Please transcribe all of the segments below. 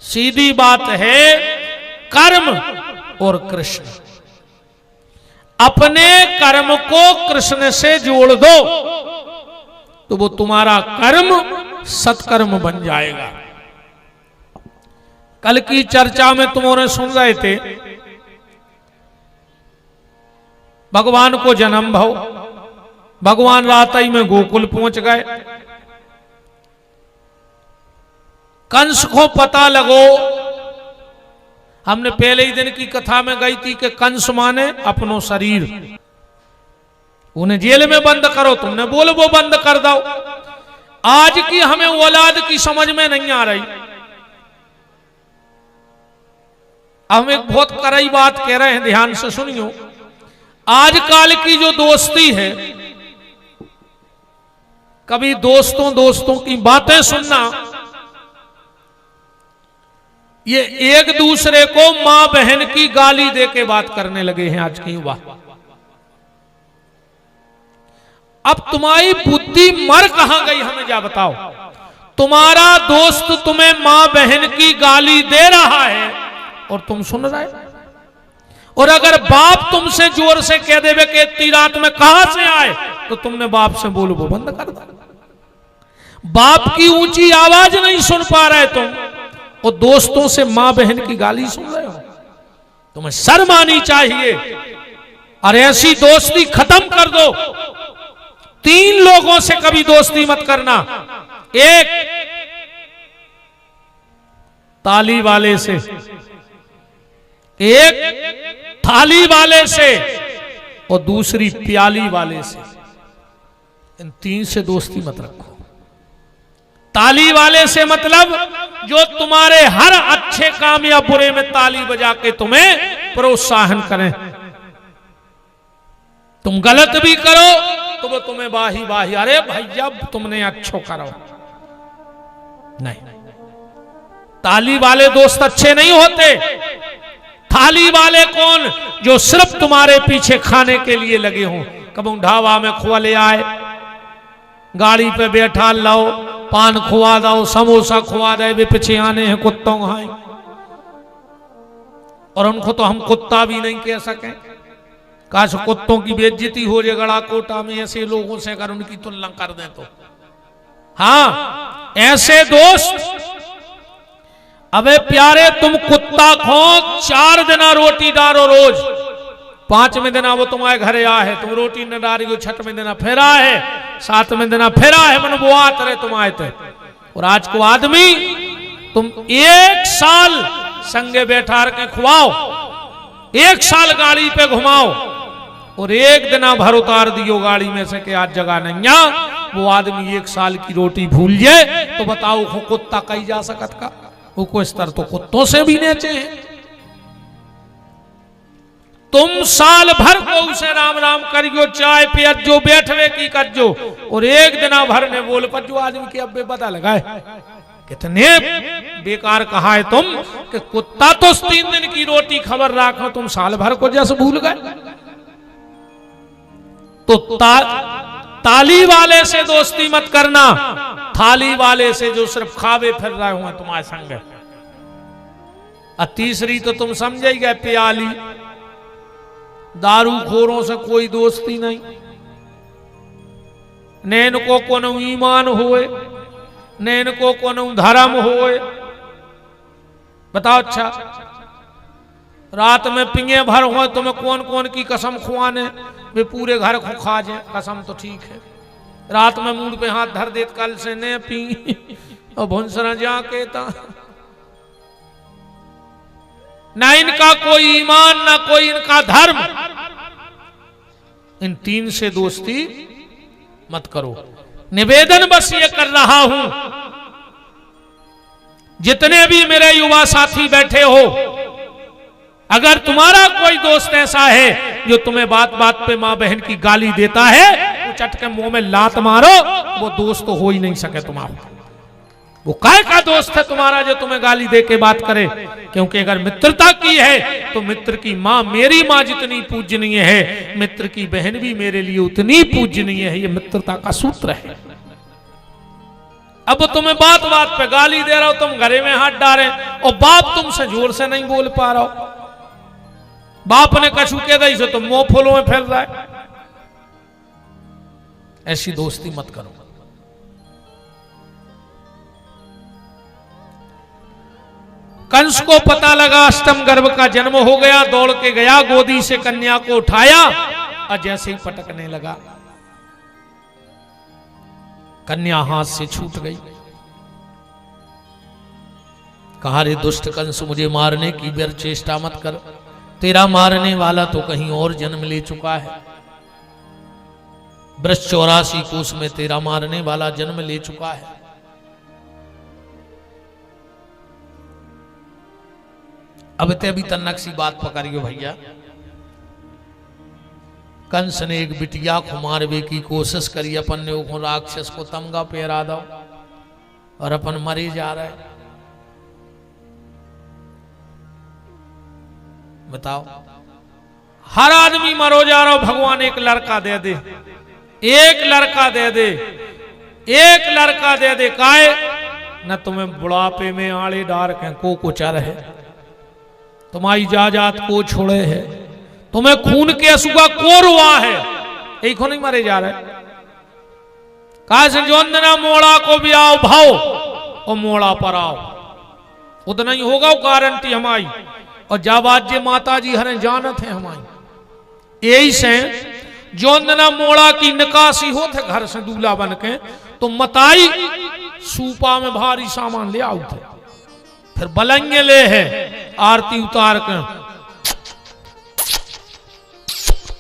सीधी बात है, कर्म और कृष्ण। अपने कर्म को कृष्ण से जोड़ दो तो वो तुम्हारा कर्म सत्कर्म बन जाएगा। कल की चर्चा में तुमने सुन रहे थे, भगवान को जन्म भव, भगवान रात ही में गोकुल पहुंच गए। कंस को पता लगो, हमने पहले ही दिन की कथा में गई थी कि कंस माने अपनो शरीर, उन्हें जेल में बंद करो, तुमने बोल वो बंद कर दो। आज की हमें औलाद की समझ में नहीं आ रही। हम एक बहुत कड़वी बात कह रहे हैं, ध्यान से सुनियो। आजकल की जो दोस्ती है, कभी दोस्तों की बातें सुनना, ये एक दूसरे को मां बहन की गाली दे के बात करने लगे हैं आज के युवा। अब तुम्हारी बुद्धि मर कहां गई, हमें क्या बताओ। तुम्हारा दोस्त तुम्हें मां बहन की गाली दे रहा है और तुम सुन रहे। और अगर बाप तुमसे जोर से कह देवे कि इतनी रात में कहां से आए, तो तुमने बाप से बोलो वो बंद कर दो। बाप की ऊंची आवाज नहीं सुन पा रहे तुम, और दोस्तों से मां बहन की गाली सुन रहे हो। तुम्हें शर्म आनी चाहिए। और ऐसी दोस्ती खत्म कर दो। 3 लोगों से कभी दोस्ती मत करना। एक ताली वाले से, एक थाली वाले से, और दूसरी प्याली वाले से। इन 3 से दोस्ती मत रखो। ताली वाले से मतलब जो तुम्हारे हर अच्छे काम या बुरे में ताली बजा के तुम्हें प्रोत्साहन करें। तुम गलत भी करो तो वो तुम्हें वाही वाही, अरे भैया तुमने अच्छो करो। नहीं, ताली वाले दोस्त अच्छे नहीं होते। थाली वाले कौन? जो सिर्फ तुम्हारे पीछे खाने के लिए लगे हों। कभी ढाबा में खुआ ले आए, गाड़ी पे बैठा लाओ, पान खुआ दो, समोसा खुआ दे, वे पीछे आने हैं कुत्तों खाए। और उनको तो हम कुत्ता भी नहीं कह सके। काश कुत्तों की बेइज्जती हो जाए गड़ा कोटा में ऐसे लोगों से अगर उनकी तुलना कर दें तो। हाँ, ऐसे दोस्त, अबे प्यारे तुम कुत्ता खो, 4 दिन रोटी डालो रोज, 5वें दिन वो तुम्हारे घरे आ है, तुम रोटी न डाली हो, 6वें दिन फिर आ है, 7वें दिन फिर आ है, मन वो आते रहे तुम आए थे। और आज को आदमी तुम 1 साल संगे बैठा के खुआओ, 1 साल गाड़ी पे घुमाओ, और 1 दिन भर उतार दियो गाड़ी में से कि आज जगह नहीं आ, वो आदमी 1 साल की रोटी भूल जाए तो बताओ वो कुत्ता कही जा सकत का? वो को स्तर तो कुत्तों से भी नीचे है। तुम साल भर को उसे राम राम करियो, चाय पियो, बैठवे की करियो, और 1 दिन भर ने बोल पर जो आदमी के अब्बे पता लगाए। कितने बेकार कहा है तुम कि कुत्ता तो 3 दिन की रोटी खबर रखो, तुम साल भर को जैसे भूल गए। तो ताली वाले से दोस्ती मत करना, थाली वाले से जो सिर्फ खावे फिर रहे हो तुम्हारे संग। और तीसरी तो तुम समझ ही गए, प्याली। दारू खोरों से कोई दोस्ती नहीं। नैन को कोनो ईमान होए, नैन को कोनो धर्म होए। बताओ, अच्छा रात में पिंगे भर हो तुम्हें कौन कौन की कसम खुआने, वे पूरे घर को खा जाए कसम तो ठीक है। रात में मुंह पे हाथ धर दे, कल से ने पी और भुंसरा जाके ता। ना इनका कोई ईमान, ना कोई इनका धर्म। इन 3 से दोस्ती मत करो। निवेदन बस ये कर रहा हूं, जितने भी मेरे युवा साथी बैठे हो, अगर तुम्हारा कोई दोस्त ऐसा है जो तुम्हें बात बात पे मां बहन की गाली देता है, तो चट के मुंह में लात मारो। वो दोस्त तो हो ही नहीं सके तुम्हारा। वो काय का दोस्त है तुम्हारा जो तुम्हें गाली दे के बात करे? क्योंकि अगर मित्रता की है तो मित्र की मां मेरी मां जितनी पूजनीय है, मित्र की बहन भी मेरे लिए उतनी पूजनीय है। ये मित्रता का सूत्र है। अब तुम्हें बात बात पे गाली दे रहा हो, तुम घरे में हाथ डाले, और बाप तुमसे जोर से नहीं बोल पा रहा हो, बाप ने कछु कह दी से तो मुंह फूलों में फैल रहा है। ऐसी दोस्ती मत करो। कंस को पता लगा अष्टम गर्भ का जन्म हो गया, दौड़ के गया, गोदी से कन्या को उठाया और जैसे ही पटकने लगा कन्या हाथ से छूट गई। कहा, रे दुष्ट कंस, मुझे मारने की व्यर्थ चेष्टा मत कर, तेरा मारने वाला तो कहीं और जन्म ले चुका है। वृष 84 कोष में तेरा मारने वाला जन्म ले चुका है। अब ते अभी तन्नक सी बात पकड़ियो भैया। कंस ने एक बिटिया को मारवे की कोशिश करी, अपन ने वो राक्षस को तमगा पहरा दो और अपन मरे जा रहे। बताओ, हर आदमी मरो जा रहा हो, भगवान एक लड़का दे दे, एक लड़का दे दे, एक लड़का दे दे। काहे न तुम्हें बुढ़ापे में आड़े डार के को कुचर है, तुम्हारी जायदाद को छोड़े है, तुम्हें खून के असुआ को रुआ है, एक नहीं मरे जा रहे। कहा से जोंदना मोड़ा को भी आओ भाओ और मोड़ा पर आओ, उतना ही होगा वो गारंटी हमारी। और जाबाज्य माता जी हरे जानत है हमारी। यही से जोंदना मोड़ा की निकासी हो थे घर से दूल्हा बन के, तो मताई सूपा में भारी सामान ले आओ थे, फिर बलंगे ले है आरती उतार के।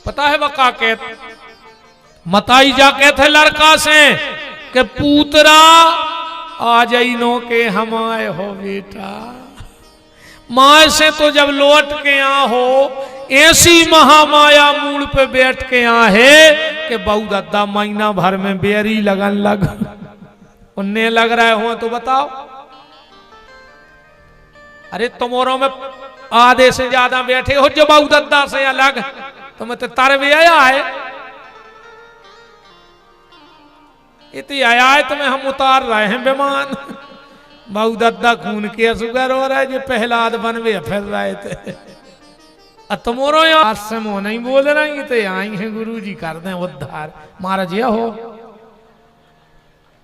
पता है वका कहते मताई जा कहते लड़का से कि पूतरा आ जाई नो के हम आए हो बेटा। माँ से तो जब लौट के आ हो ऐसी महामाया मूल पे बैठ के आ है कि बहु दद्दा महीना भर में बेरी लगन लग उन्हें लग रहे हो तो बताओ। अरे तुमोरों में आधे से ज्यादा बैठे हो जो बहु दद्दा से अलग, तुम्हें तो तरवे आया है, इतनी आया है तुम्हें हम उतार रहे हैं बेमान। बहु दद्दा खून के असुगर हो रहा है जो पहलाद बनवे फिर रहे थे। तुमोरो यार से मोह नहीं बोल रही तो आई है गुरु जी कर दें उद्धार, महाराज ये हो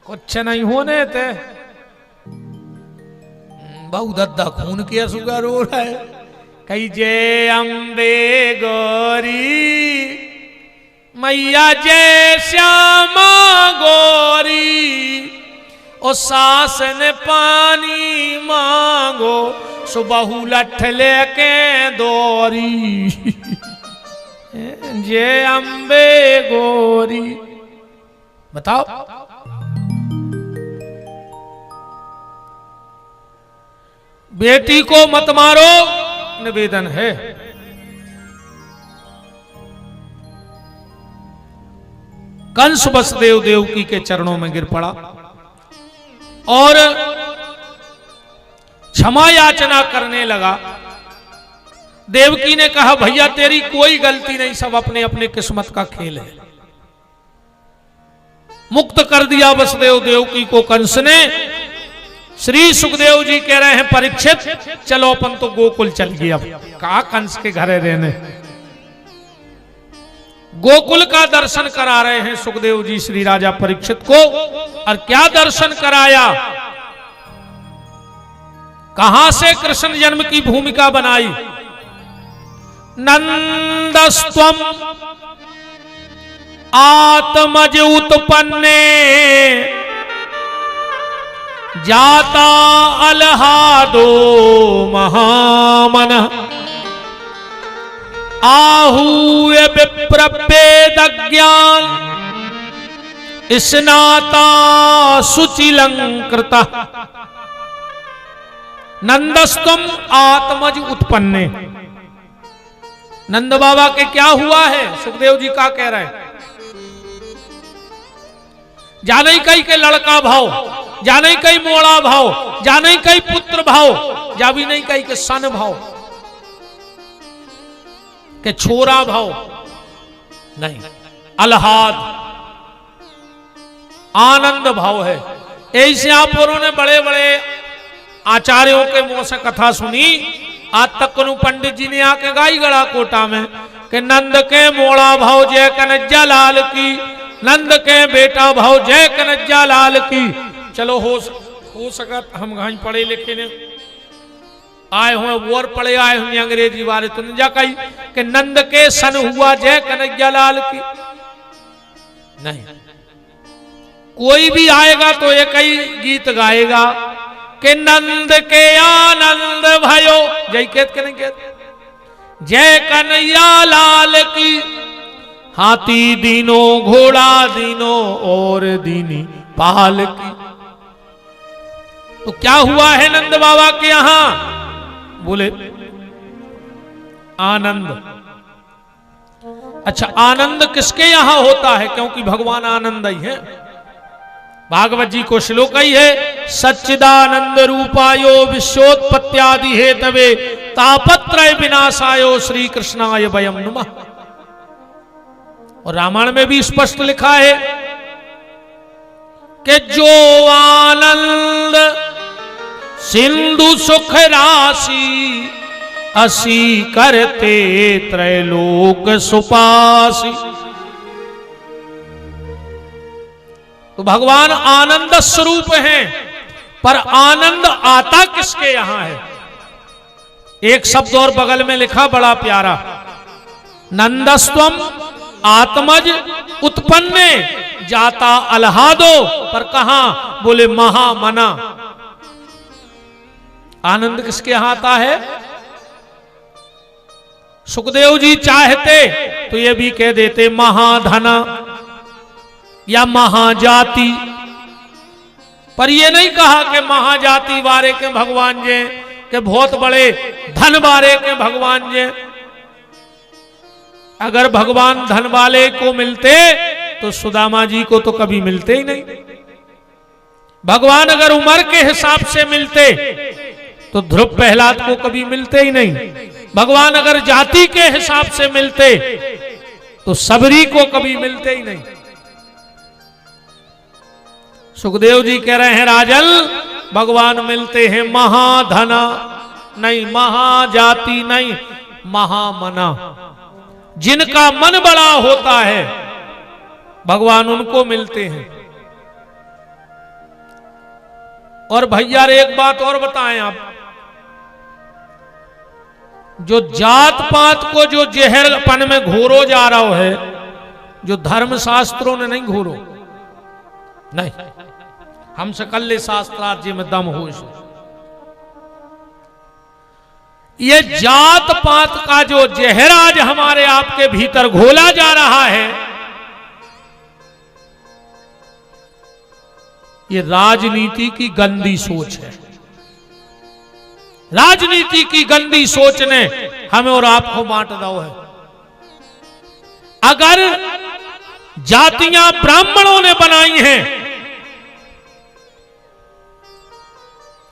कुछ नहीं होने थे। बहु दद्दा खून के असुगर हो रहा है। कही जय अम्बे गौरी मैया जय श्यामा गौरी, ओ सास ने पानी मांगो सुबहू लठ लेके दौरी। जय अम्बे गौरी। बताओ बेटी को मत मारो, निवेदन है। कंस वसुदेव देवकी के चरणों में गिर पड़ा और क्षमा याचना करने लगा। देवकी ने कहा भैया तेरी कोई गलती नहीं, सब अपने अपने किस्मत का खेल है। मुक्त कर दिया वसुदेव देवकी को कंस ने। श्री सुखदेव जी कह रहे हैं परीक्षित चलो अपन तो गोकुल चल गए। अब कहा कंस के घरे रहने, गोकुल का दर्शन करा रहे हैं सुखदेव जी श्री राजा परीक्षित को। और क्या दर्शन कराया, कहां से कृष्ण जन्म की भूमिका बनाई। नंदस्त्वम आत्मज उत्पन्ने जाता अलहादो महामन, आहूय विप्रवेद ज्ञान स्नाता शुचिलंकृता। नंदस्तम आत्मज उत्पन्ने। नंद बाबा के क्या हुआ है, सुखदेव जी का कह रहे हैं। जाने कई के लड़का भाव, जाने कई मोड़ा भाव, जाने कई पुत्र भाव, जा भी नहीं कई के सन भाव के छोरा भाव नहीं, अलहाद आनंद भाव है। ऐसे आप ने बड़े बड़े आचार्यों के मुंह से कथा सुनी। आज तक को पंडित जी ने आके गाई गड़ा कोटा में कि नंद के मोड़ा भाव जय कन्हैया लाल की, नंद के बेटा भाव जय कन्हैया लाल की। चलो हो सका हम घाई पढ़े लिखे ने आए हुए और पढ़े आए हुए अंग्रेजी वाले तो नहीं जा कही कि नंद के सन हुआ जय कन्हैया लाल की। नहीं, कोई भी आएगा तो एक ही गीत गाएगा कि नंद के आनंद भयो जय कहते नहीं कहते जय कन्हैया लाल की। हाथी दीनो घोड़ा दीनो और दीनी पाल की। तो क्या हुआ है नंद बाबा के यहां? बोले आनंद। अच्छा, आनंद किसके यहां होता है? क्योंकि भगवान आनंद ही है। भागवत जी को श्लोक ही है, सच्चिदानंद रूपायो विश्वोत्पत्त्यादि हेतवे तापत्रय विनाशायो श्री कृष्णाय वयम नमः। और रामायण में भी स्पष्ट लिखा है कि जो आनंद सिंधु सुख राशि असी करते त्रैलोक सुपासी। तो भगवान आनंद स्वरूप हैं, पर आनंद आता किसके यहां है? एक शब्द और बगल में लिखा बड़ा प्यारा, नंदस्त्वम आत्मज उत्पन्ने जाता अलहादो। पर कहां? बोले महामना। आनंद किसके यहां आता है? सुखदेव जी चाहते तो ये भी कह देते महाधना या महाजाति, पर ये नहीं कहा कि महाजाति वारे के भगवान जे के बहुत बड़े धन वारे के भगवान जे। अगर भगवान धन वाले को मिलते तो सुदामा जी को तो कभी मिलते ही नहीं। भगवान अगर उम्र के हिसाब से मिलते तो ध्रुव प्रहलाद को कभी मिलते ही नहीं। भगवान अगर जाति के हिसाब से मिलते तो सबरी को कभी मिलते ही नहीं। सुखदेव जी कह रहे हैं राजन, भगवान मिलते हैं महाधना नहीं, महाजाति नहीं, महामना। जिनका मन बड़ा होता है भगवान उनको मिलते हैं। और भैया एक बात और बताएं आप, जो जात पात को जो जहरपन में घोरो जा रहा है, जो धर्म शास्त्रों ने नहीं घोरो, नहीं, हमसे कल्ले शास्त्रार्थ में दम हो। ये जात पात का जो जहर आज हमारे आपके भीतर घोला जा रहा है, ये राजनीति की गंदी सोच है। राजनीति की गंदी सोच ने हमें और आपको बांट दो है। अगर जातियां ब्राह्मणों ने बनाई हैं,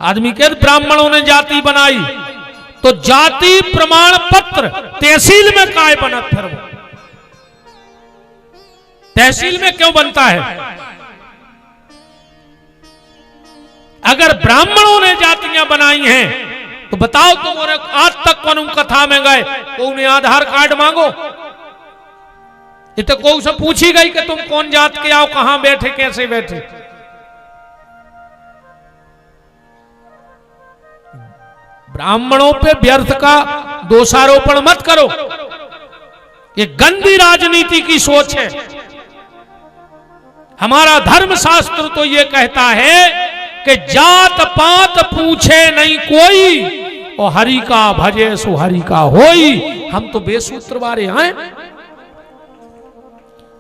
आदमी कहते ब्राह्मणों ने जाति बनाई, तो जाति प्रमाण पत्र तहसील में काय बना? फिर वो तहसील में क्यों बनता है? अगर ब्राह्मणों ने जातियां बनाई हैं तो बताओ तुम और आज तक कौन कथा में गए तो उन्हें आधार कार्ड मांगो? ये तो कोई से पूछी गई कि तुम कौन जात के आओ, कहां बैठे, कैसे बैठे? ब्राह्मणों पे व्यर्थ का दोषारोपण मत करो। ये गंदी राजनीति की सोच है। हमारा धर्मशास्त्र तो ये कहता है कि जात पात पूछे नहीं कोई, और हरि का भजे सो हरि का होई। हम तो बेसूत्र वाले हैं।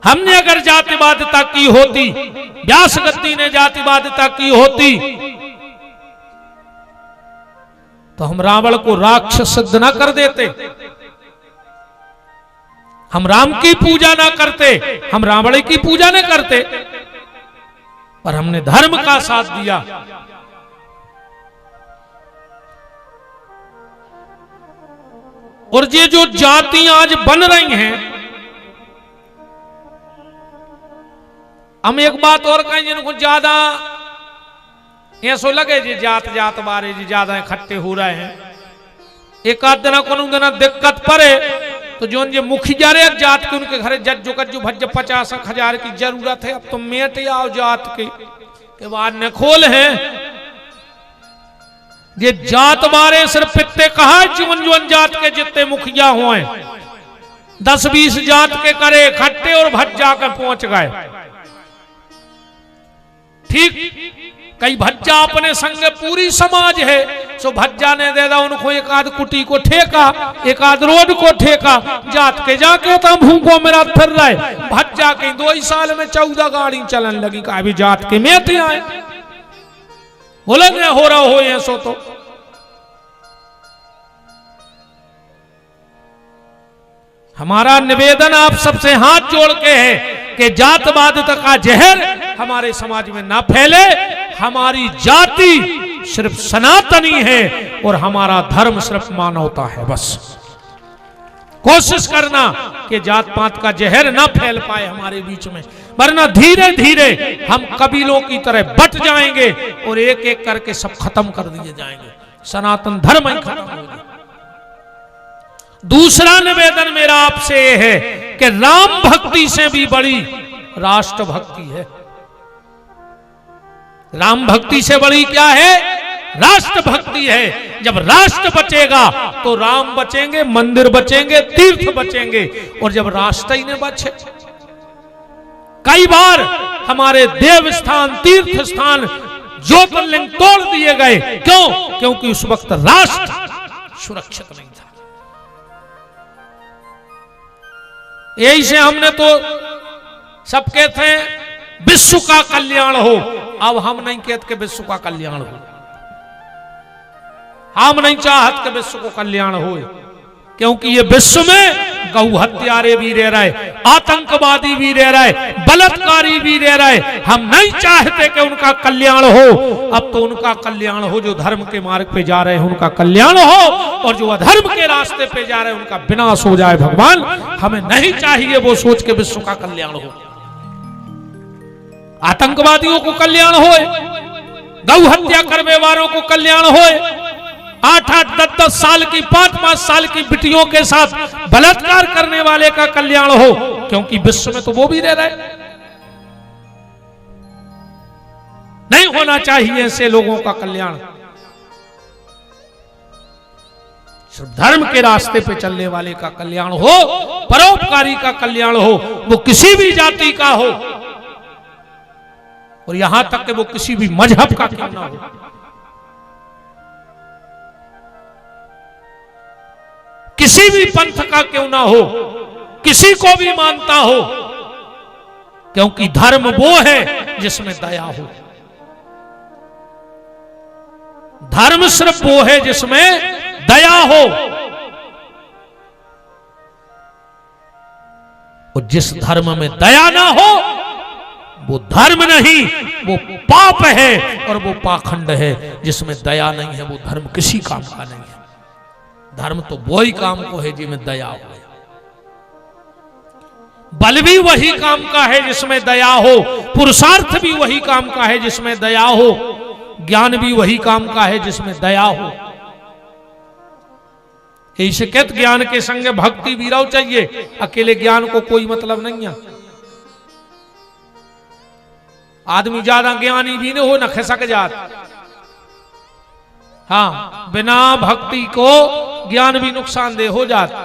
हमने अगर जातिवादिता की होती, व्यास गद्दी ने जातिवादिता की होती, तो हम रावण को राक्षस सिद्ध ना कर देते, हम राम की पूजा ना करते, हम रावण की पूजा ना करते, पर हमने धर्म का साथ दिया। और ये जो जातियां आज बन रही हैं, हम एक बात और कहें, जिनको ज्यादा ऐसो लगे जी जात जात बारे जी ज्यादा इकट्ठे हो रहे हैं। एक आध दिन को दिक्कत पड़े तो जो मुखिया रे जात के उनके घर जज्जो कज्जो भज्ज 50,000 की जरूरत है। अब तो मेट आओ जात के बाद न खोल है ये जात बारे सिर्फ पित्ते कहा जीवन जीवन जात के जितने मुखिया हुए 10-20 जात के करे इकट्ठे और भज्जा कर पहुंच गए। ठीक कई भज्जा अपने संग पूरी समाज है सो भज्जा ने दे दा उनको एक आध कुटी को ठेका एक आध रोड को ठेका जात के जाके तो भूखो मेरा फिर रहे भज्जा के 2 ही साल में 14 गाड़ी चलन लगी का भी जात के में थे आए बोले न हो रहा हो ऐसो तो हमारा निवेदन आप सबसे हाथ जोड़ के है कि जातवाद का जहर हमारे समाज में ना फैले। हमारी जाति सिर्फ सनातनी है और हमारा धर्म सिर्फ मानवता है। बस कोशिश करना कि जात पात का जहर ना फैल पाए हमारे बीच में, वरना धीरे धीरे हम कबीलों की तरह बट जाएंगे और एक एक करके सब खत्म कर दिए जाएंगे, सनातन धर्म ही खत्म होगा। दूसरा निवेदन मेरा आपसे यह है कि राम भक्ति से भी बड़ी राष्ट्र भक्ति है। राम भक्ति से बड़ी क्या है? राष्ट्र भक्ति है। जब राष्ट्र बचेगा तो राम बचेंगे, मंदिर बचेंगे, तीर्थ बचेंगे। और जब राष्ट्र ही नहीं बचे, कई बार हमारे देव स्थान तीर्थ स्थान ज्योतिर्लिंग तोड़ दिए गए। क्यों? क्योंकि उस वक्त राष्ट्र सुरक्षित नहीं था। यही से हमने तो सब कहते हैं विश्व का कल्याण हो। अब हम नहीं कहते कि विश्व का कल्याण हो, हम नहीं चाहते कि विश्व को कल्याण हो, क्योंकि ये विश्व में गौ हत्यारे भी रह रहे, आतंकवादी भी रह रहे, बलात्कारी भी रह रहे। हम नहीं चाहते कि उनका कल्याण हो। अब तो उनका कल्याण हो जो धर्म के मार्ग पे जा रहे हैं, उनका कल्याण हो, और जो अधर्म के रास्ते पे जा रहे हैं उनका विनाश हो जाए। भगवान हमें नहीं चाहिए वो सोच के विश्व का कल्याण हो। आतंकवादियों को कल्याण होए, गौ हत्या करने वालों को कल्याण होए, 8-8, 10-10 साल की 5-5 साल की बिटियों के साथ बलात्कार करने वाले का कल्याण हो, क्योंकि विश्व में तो वो भी रह रहे। नहीं होना चाहिए ऐसे लोगों का कल्याण। सिर्फ धर्म के रास्ते पे चलने वाले का कल्याण हो, परोपकारी का कल्याण हो, वो किसी भी जाति का हो, और यहां तक कि वो किसी भी मजहब का क्यों ना हो। किसी भी पंथ का क्यों ना हो, किसी को भी मानता हो, क्योंकि धर्म वो है जिसमें दया हो। धर्म सिर्फ वो है जिसमें दया हो, और जिस धर्म में दया ना हो वो धर्म नहीं, वो पाप है और वो पाखंड है। जिसमें दया नहीं है वो धर्म किसी काम का नहीं है। धर्म तो वही काम को है जिसमें दया हो। बल भी वही काम का है जिसमें दया हो, पुरुषार्थ भी वही काम का है जिसमें दया हो, ज्ञान भी वही काम का है जिसमें दया हो। ऐसे कहते ज्ञान के संग भक्ति भी रहो चाहिए, अकेले ज्ञान को कोई मतलब नहीं है। आदमी ज्यादा ज्ञानी भी नहीं हो न खिसक जात। हाँ, बिना भक्ति को ज्ञान भी नुकसानदेह हो जाता।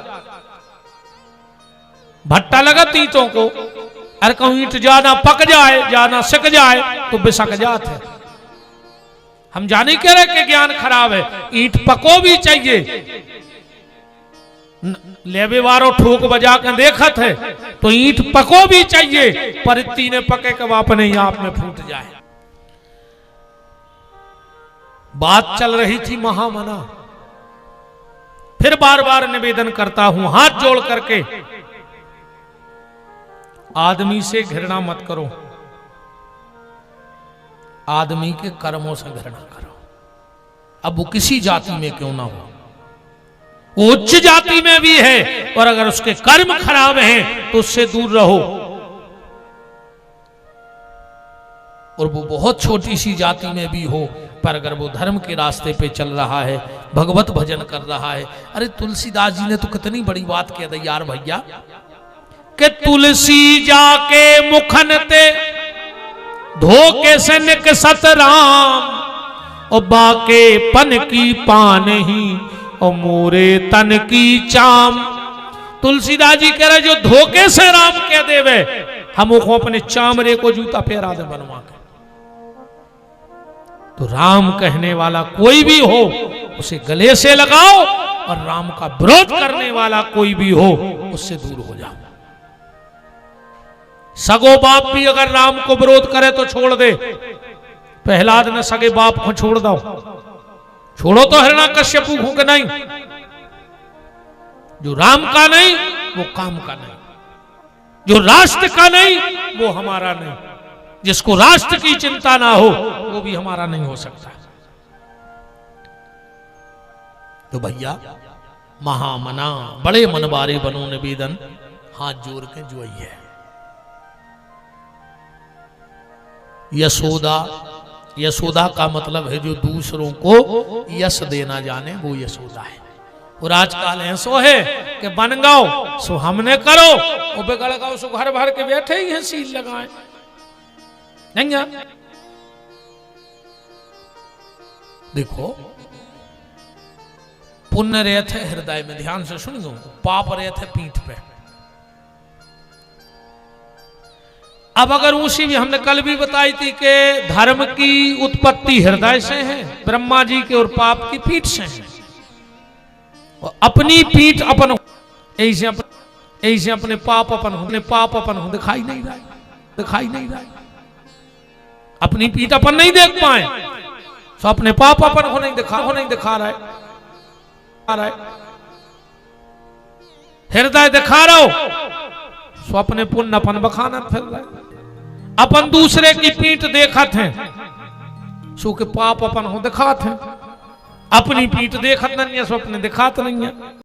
भट्टा लगा तीतों को, अरे कहूं ईंट ज्यादा पक जाए, ज्यादा सिक जाए तो बिसक जात है। हम जाने कह रहे कि ज्ञान खराब है, ईंट पको भी चाहिए। लेबे वारो ठोक बजा कर देखत है तो ईंट पको भी चाहिए, पर इतनी ने पके के अपने ही आप में फूट जाए। बात चल रही थी महामना। फिर बार बार निवेदन करता हूं हाथ जोड़ करके, आदमी से घृणा मत करो, आदमी के कर्मों से घृणा करो। अब वो किसी जाति में क्यों ना हो, वो उच्च जाति में भी है, और अगर उसके कर्म खराब हैं तो उससे दूर रहो। और वो बहुत छोटी सी जाति में भी हो, पर अगर वो धर्म के रास्ते पे चल रहा है, भगवत भजन कर रहा है। अरे तुलसीदास जी ने तो कितनी बड़ी बात कह दी यार भैया, कि तुलसी जाके मुखन ते धोके से निकसत राम, और बाके पन की पान ही और मोरे तन की चाम। तुलसीदास जी कह रहे जो धोखे से राम कह देवे, हम उसको अपने चामरे को जूता पहरा दे बनवा के। तो राम कहने वाला कोई भी हो उसे गले से लगाओ, और राम का विरोध करने वाला कोई भी हो उससे दूर हो जाओ। सगो बाप भी अगर राम को विरोध करे तो छोड़ दे। प्रहलाद ने सगे बाप को छोड़ दो, छोड़ो तो हिरण्यकश्यपु को नहीं। जो राम का नहीं वो काम का नहीं, जो राष्ट्र का नहीं वो हमारा नहीं, जिसको राष्ट्र की चिंता ना हो वो भी हमारा नहीं हो सकता। तो भैया महामना बड़े मनबारे बनो निवेदन, हाथ जोड़ के जो है यशोदा। यशोदा का मतलब है जो दूसरों को यश देना जाने, वो यशोदा है। और आजकल ऐसो है कि बन गाओ सो हमने करो, वो बिगड़ गाओ सो घर भर के बैठे ही हैं सील लगाए। नहीं देखो, पुण्य रहते हृदय में, ध्यान से सुनियो, पाप रहते पीठ पे। अब अगर उसी भी हमने कल भी बताई थी कि धर्म की उत्पत्ति हृदय से है, ब्रह्मा जी के, और पाप की पीठ से है। और अपनी पीठ अपन ऐसे अपने पाप अपन दिखाई नहीं रहा, अपनी पीठ अपन नहीं देख पाए, तो अपने पाप अपन को नहीं दिखा रहा है। हृदय दिखा रहा हो सो अपने पुण्य अपन बखाना फिर रहा है। अपन दूसरे की पीठ देखत हैं सो के पाप अपन हो दिखात हैं, अपनी पीठ देखत नहीं है सो अपने दिखात नहीं है।